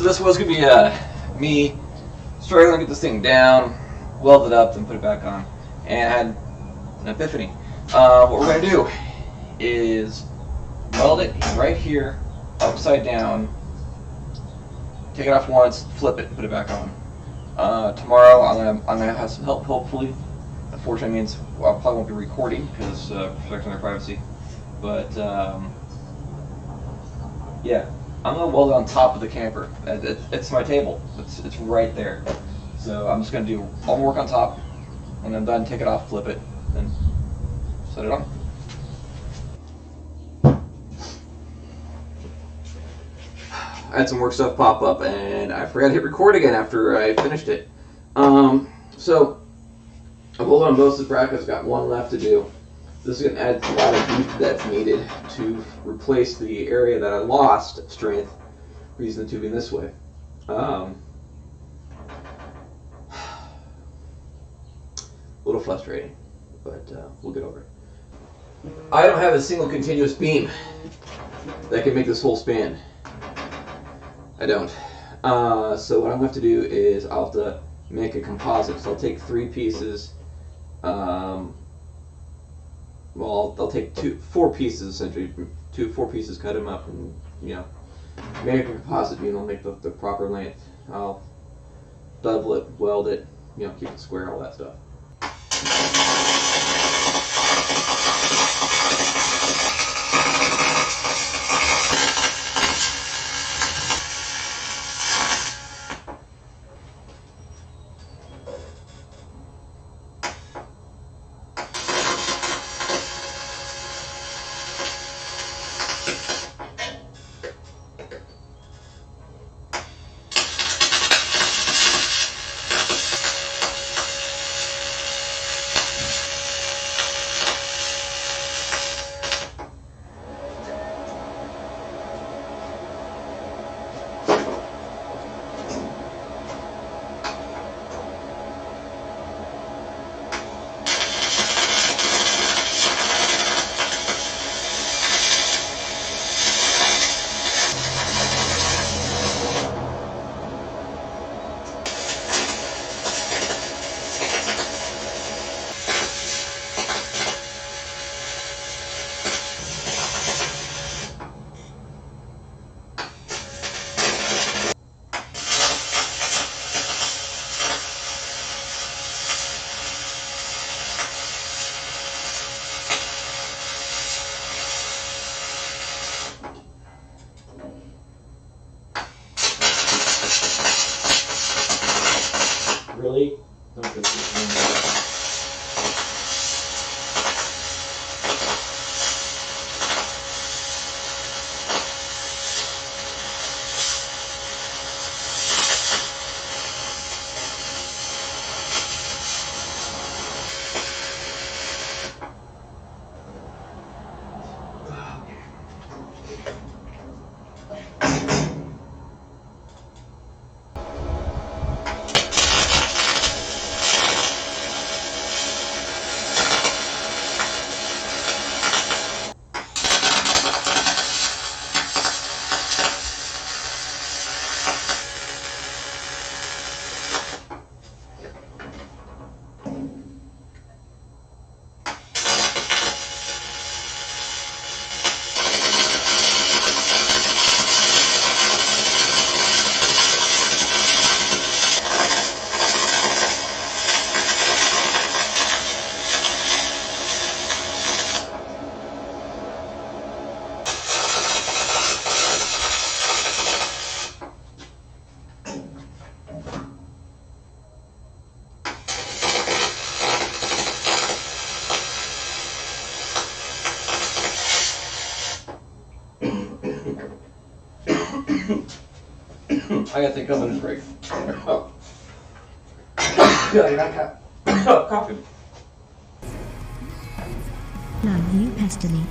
So this was going to be me struggling to get this thing down, weld it up, then put it back on, and I had an epiphany. What we're going to do is weld it right here, upside down, take it off once, flip it, and put it back on. Tomorrow I'm gonna have some help, hopefully. Unfortunately, means I probably won't be recording because protecting their privacy. But yeah, I'm gonna weld it on top of the camper. It's my table. It's right there. So I'm just gonna do all the work on top. When I'm done, take it off, flip it, and set it on. I had some work stuff pop up and I forgot to hit record again after I finished it. So I've welded on both the brackets, got one left to do. This is going to add a lot of beef that's needed to replace the area that I lost strength for using the tubing this way. A little frustrating, but we'll get over it. I don't have a single continuous beam that can make this whole span. I don't. So what I'm going to have to do is I'll have to make a composite. So I'll take 3 pieces. Well, I'll take 4 pieces essentially. 4 pieces, cut them up, and make a composite beam. I'll make the proper length. I'll double it, weld it, keep it square, all that stuff. Really? Don't put this in there. I gotta take a minute break. Oh. Coffee. Làm hiếu Pastely